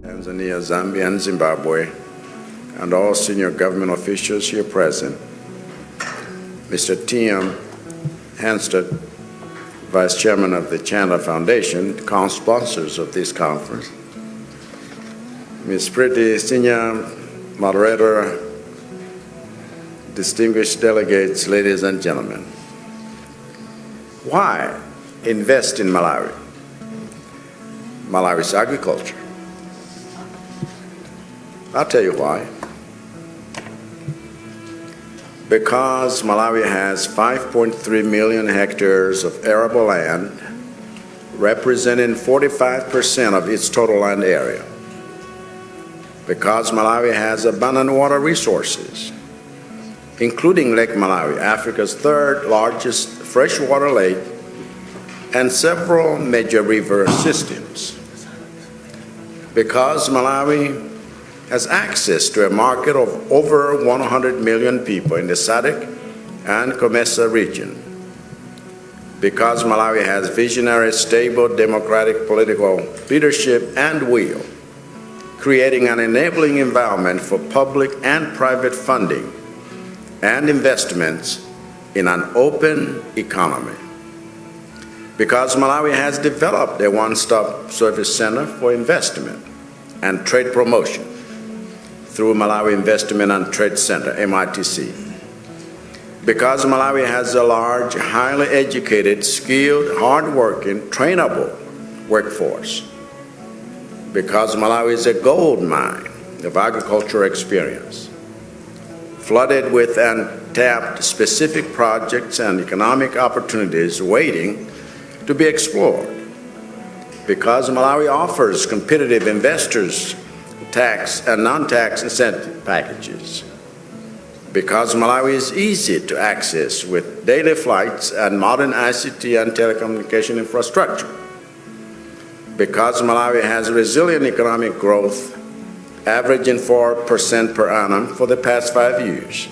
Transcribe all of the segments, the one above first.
Tanzania, Zambia, and Zimbabwe, and all senior government officials here present, Mr. T.M. Hansted, Vice Chairman of the Chandler Foundation, co-sponsors of this conference, Ms. Pretty, Senior Moderator, distinguished delegates, ladies and gentlemen. Why invest in Malawi? Malawi's agriculture. I'll tell you why. Because Malawi has 5.3 million hectares of arable land, representing 45% of its total land area. Because Malawi has abundant water resources, including Lake Malawi, Africa's third largest freshwater lake, and several major river systems. Because Malawi has access to a market of over 100 million people in the SADC and COMESA region. Because Malawi has visionary, stable, democratic political leadership and will, creating an enabling environment for public and private funding and investments in an open economy. Because Malawi has developed a one-stop service center for investment and trade promotion through Malawi Investment and Trade Center, MITC. Because Malawi has a large, highly educated, skilled, hardworking, trainable workforce. Because Malawi is a gold mine of agricultural experience, flooded with untapped specific projects and economic opportunities waiting to be explored. Because Malawi offers competitive investors tax and non-tax incentive packages. Because Malawi is easy to access with daily flights and modern ICT and telecommunication infrastructure. Because Malawi has resilient economic growth, averaging 4% per annum for the past 5 years.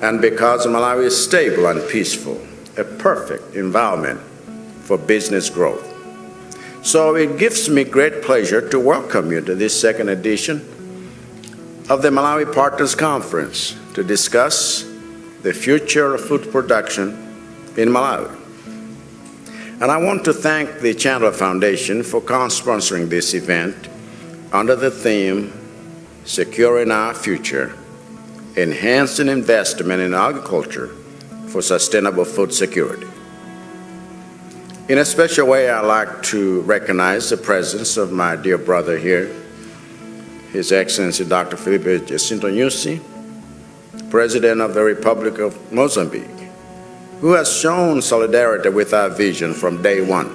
And because Malawi is stable and peaceful, a perfect environment for business growth. So it gives me great pleasure to welcome you to this second edition of the Malawi Partners Conference to discuss the future of food production in Malawi. And I want to thank the Chandler Foundation for co-sponsoring this event under the theme, Securing Our Future, Enhancing Investment in Agriculture for Sustainable Food Security. In a special way, I'd like to recognize the presence of my dear brother here, His Excellency Dr. Felipe Jacinto Nyusi, President of the Republic of Mozambique, who has shown solidarity with our vision from day one.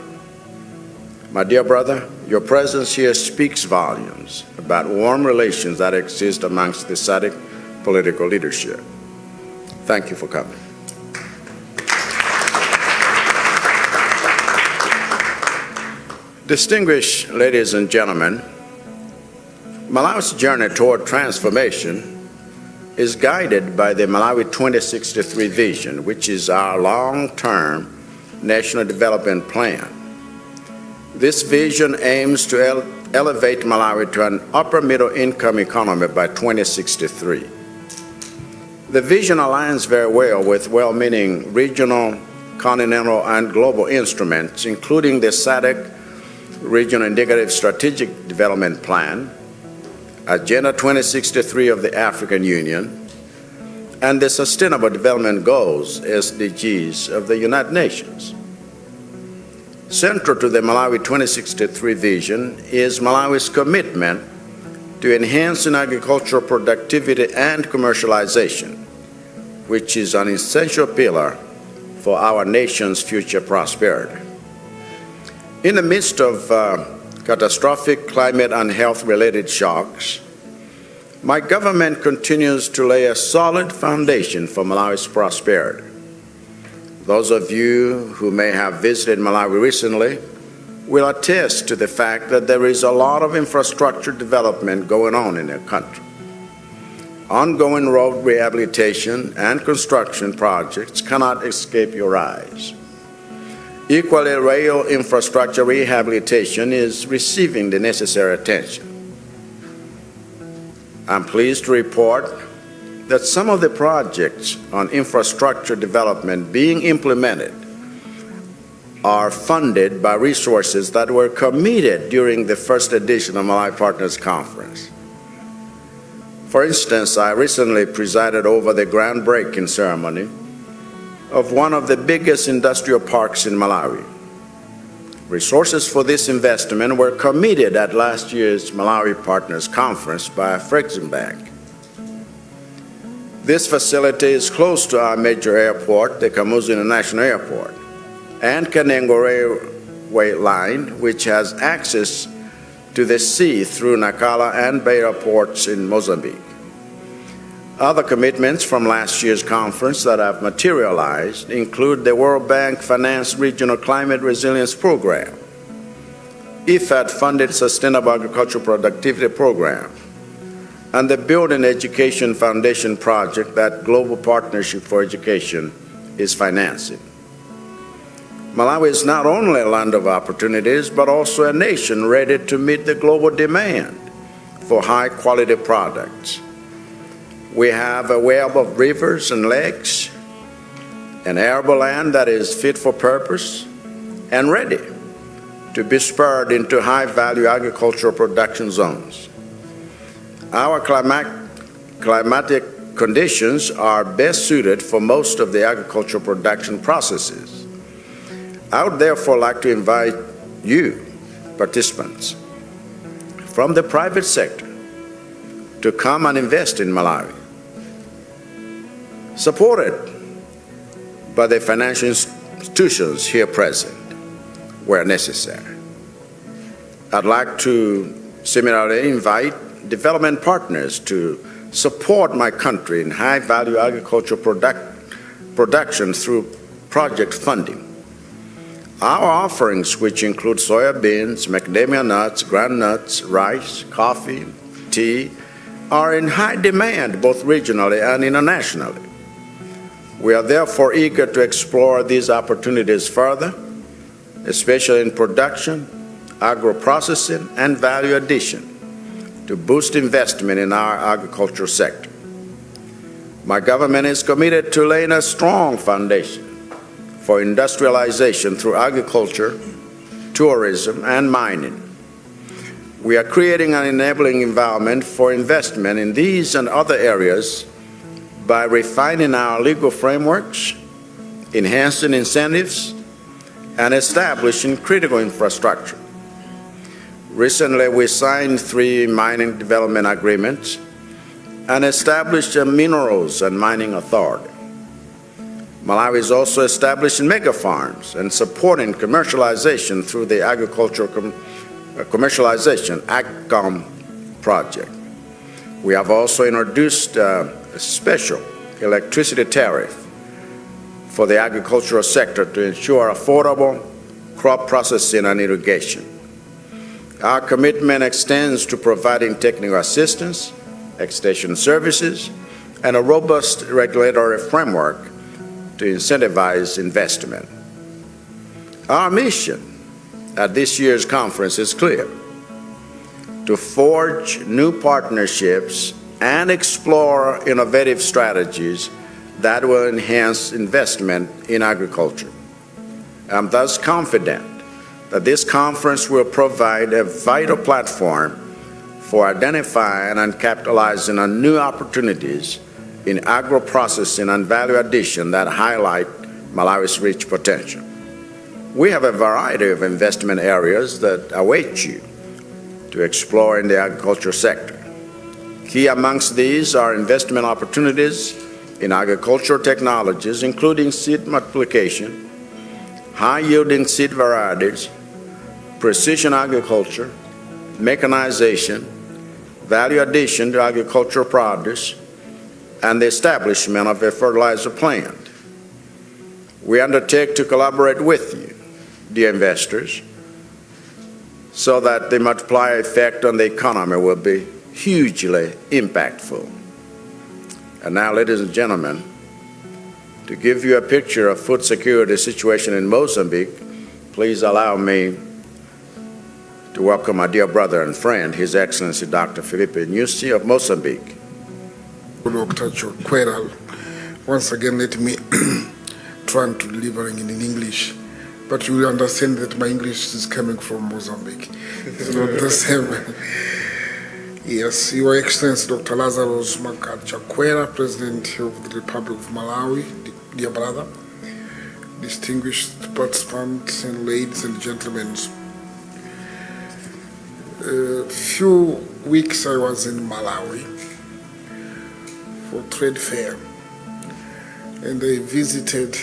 My dear brother, your presence here speaks volumes about warm relations that exist amongst the SADC political leadership. Thank you for coming. Distinguished ladies and gentlemen, Malawi's journey toward transformation is guided by the Malawi 2063 vision, which is our long-term national development plan. This vision aims to elevate Malawi to an upper-middle income economy by 2063. The vision aligns very well with well-meaning regional, continental, and global instruments, including the SADC Regional Indicative Strategic Development Plan, Agenda 2063 of the African Union, and the Sustainable Development Goals, SDGs, of the United Nations. Central to the Malawi 2063 vision is Malawi's commitment to enhancing agricultural productivity and commercialization, which is an essential pillar for our nation's future prosperity. In the midst of catastrophic climate and health-related shocks, my government continues to lay a solid foundation for Malawi's prosperity. Those of you who may have visited Malawi recently will attest to the fact that there is a lot of infrastructure development going on in the country. Ongoing road rehabilitation and construction projects cannot escape your eyes. Equally, rail infrastructure rehabilitation is receiving the necessary attention. I'm pleased to report that some of the projects on infrastructure development being implemented are funded by resources that were committed during the first edition of Malawi Partners Conference. For instance, I recently presided over the groundbreaking ceremony of one of the biggest industrial parks in Malawi. Resources for this investment were committed at last year's Malawi Partners Conference by Afrexim Bank. This facility is close to our major airport, the Kamuzu International Airport, and Kanengo Railway Line, which has access to the sea through Nacala and Beira ports in Mozambique. Other commitments from last year's conference that have materialized include the World Bank-financed Regional Climate Resilience Program, IFAD-funded Sustainable Agricultural Productivity Program, and the Building Education Foundation project that Global Partnership for Education is financing. Malawi is not only a land of opportunities, but also a nation ready to meet the global demand for high-quality products. We have a web of rivers and lakes, an arable land that is fit for purpose and ready to be spurred into high-value agricultural production zones. Our climatic conditions are best suited for most of the agricultural production processes. I would therefore like to invite you, participants, from the private sector to come and invest in Malawi, supported by the financial institutions here present where necessary. I'd like to similarly invite development partners to support my country in high-value agricultural production through project funding. Our offerings, which include soya beans, macadamia nuts, groundnuts, rice, coffee, tea, are in high demand both regionally and internationally. We are therefore eager to explore these opportunities further, especially in production, agro-processing, and value addition, to boost investment in our agricultural sector. My government is committed to laying a strong foundation for industrialization through agriculture, tourism, and mining. We are creating an enabling environment for investment in these and other areas by refining our legal frameworks, enhancing incentives, and establishing critical infrastructure. Recently, we signed 3 mining development agreements and established a minerals and mining authority. Malawi is also establishing mega farms and supporting commercialization through the Agricultural Commercialization AgCom project. We have also introduced a special electricity tariff for the agricultural sector to ensure affordable crop processing and irrigation. Our commitment extends to providing technical assistance, extension services, and a robust regulatory framework to incentivize investment. Our mission at this year's conference is clear: to forge new partnerships and explore innovative strategies that will enhance investment in agriculture. I'm thus confident that this conference will provide a vital platform for identifying and capitalizing on new opportunities in agro-processing and value addition that highlight Malawi's rich potential. We have a variety of investment areas that await you to explore in the agriculture sector. Key amongst these are investment opportunities in agricultural technologies, including seed multiplication, high-yielding seed varieties, precision agriculture, mechanization, value addition to agricultural produce, and the establishment of a fertilizer plant. We undertake to collaborate with you, dear investors, so that the multiplier effect on the economy will be hugely impactful. And now, ladies and gentlemen, to give you a picture of food security situation in Mozambique, please allow me to welcome our dear brother and friend, His Excellency Dr. Felipe Nyusi of Mozambique. Dr. Chakwera, once again, let me try to deliver in English, but you will understand that my English is coming from Mozambique. It's not the same. Yes, Your Excellency Dr. Lazarus Chakwera, President of the Republic of Malawi, dear brother, distinguished participants and ladies and gentlemen. A few weeks I was in Malawi for trade fair, and I visited.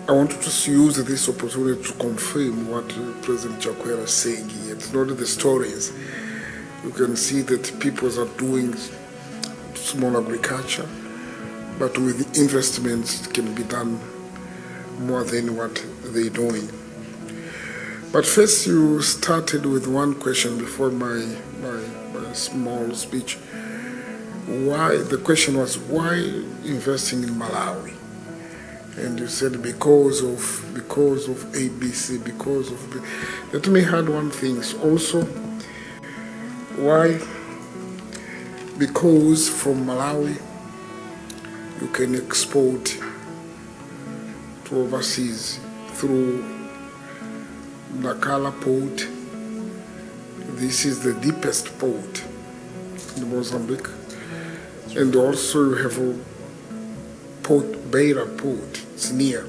I wanted to use this opportunity to confirm what President Chakwera is saying here. It's not the stories. You can see that people are doing small agriculture, but with investments it can be done more than what they're doing. But first, you started with one question before my small speech. Why? The question was, why investing in Malawi? And you said because of ABC, because of. Let me add one thing also. Why? Because from Malawi you can export to overseas through Nakala port. This is the deepest port in Mozambique. And also you have a port, Beira port, it's near,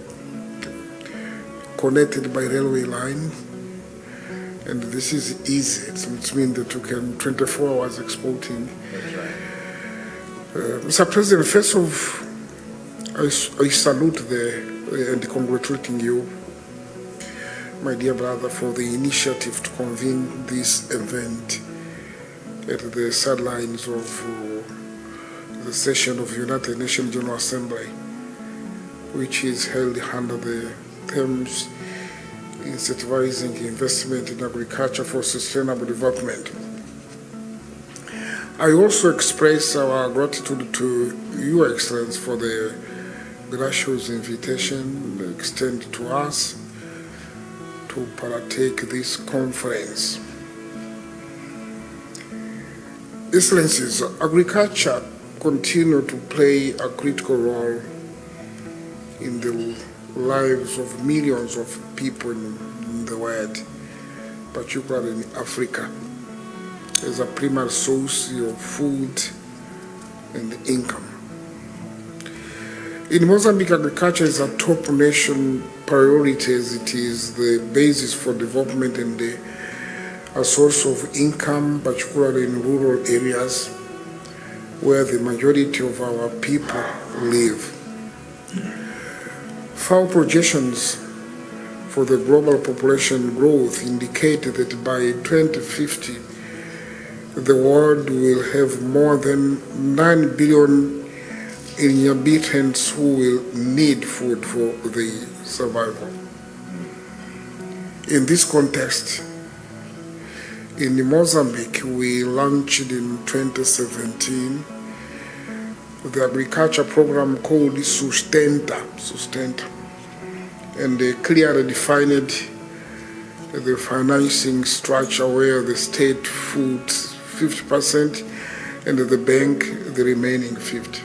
connected by railway line. And this is easy, which means that you can 24 hours exporting. That's right. Mr. President, first of I salute and congratulating you, my dear brother, for the initiative to convene this event at the sidelines of the session of United Nations General Assembly, which is held under the terms incentivizing investment in agriculture for sustainable development. I also express our gratitude to Your Excellency for the gracious invitation extended to us to partake this conference. Excellencies, agriculture continue to play a critical role in the lives of millions of people in the world, particularly in Africa, as a primary source of food and income. In Mozambique, agriculture is a top nation priority as it is the basis for development and a source of income, particularly in rural areas where the majority of our people live. FAO projections for the global population growth indicate that by 2050, the world will have more than 9 billion inhabitants who will need food for their survival. In this context, in Mozambique, we launched in 2017 the agriculture program called Sustenta, and they clearly defined the financing structure where the state foods 50% and the bank the remaining 50%.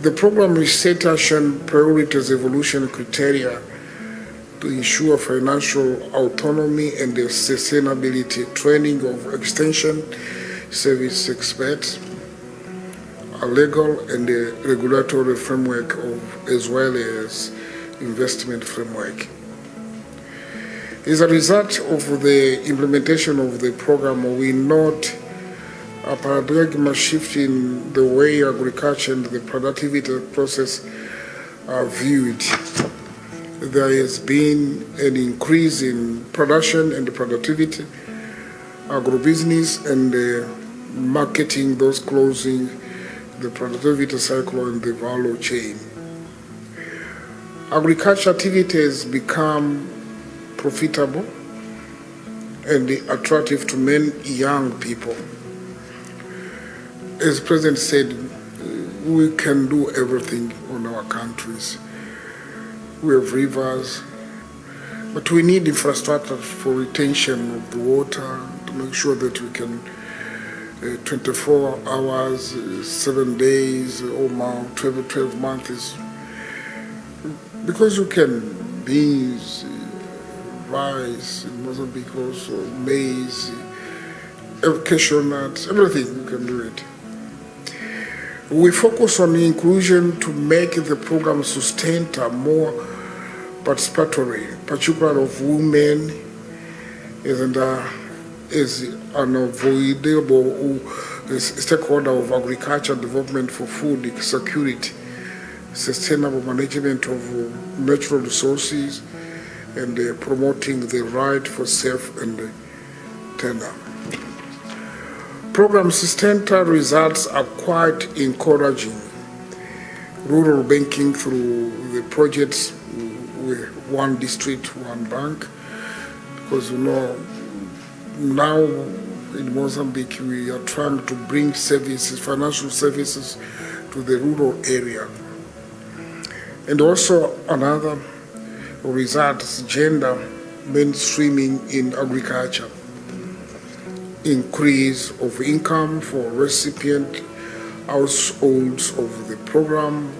The program is set action priorities evolution criteria to ensure financial autonomy and the sustainability, training of extension service experts, a legal and a regulatory framework as well as investment framework. As a result of the implementation of the program, we note a paradigm shift in the way agriculture and the productivity process are viewed. There has been an increase in production and productivity, agribusiness, and marketing, those closing the productivity cycle and the value chain. Agriculture activities become profitable and attractive to many young people. As the President said, we can do everything on our countries. We have rivers, But we need infrastructure for retention of the water to make sure that we can 24 hours, 7 days, or more, 12 months. Because you can beans, rice in Mozambique, also maize, cashew nuts, everything you can do it. We focus on inclusion to make the program sustainable, more participatory, particularly of women, and is an avoidable stakeholder of agriculture development for food security, sustainable management of natural resources, and promoting the right for safe and tender. Program sustainable results are quite encouraging. Rural banking through the projects with one district, one bank, because now in Mozambique we are trying to bring services, financial services, to the rural area. And also another result is gender mainstreaming in agriculture, increase of income for recipient households of the program,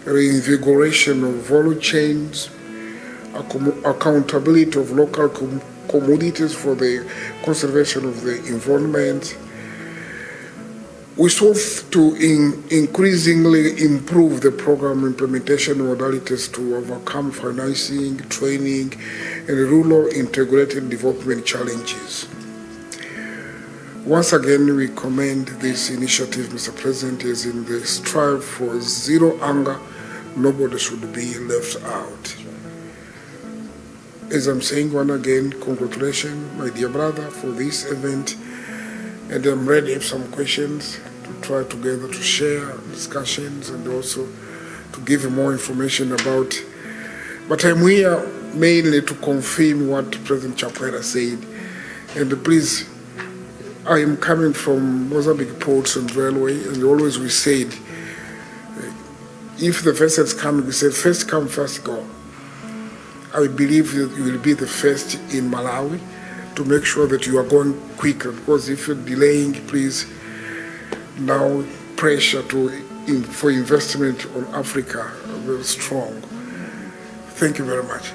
reinvigoration of value chains, accountability of local communities for the conservation of the environment. We sought to increasingly improve the program implementation modalities to overcome financing, training, and rural integrated development challenges. Once again, we commend this initiative, Mr. President, as in the strive for zero hunger. Nobody should be left out. As I'm saying once again, congratulations, my dear brother, for this event. And I'm ready if some questions to try together to share discussions and also to give more information about. But I'm here mainly to confirm what President Chakwera said. And please, I am coming from Mozambique Ports and Railway, and always we said, if the vessels come, we said, first come, first go. I believe that you will be the first in Malawi to make sure that you are going quicker, because if you're delaying, please, now pressure for investment on Africa are very strong. Thank you very much.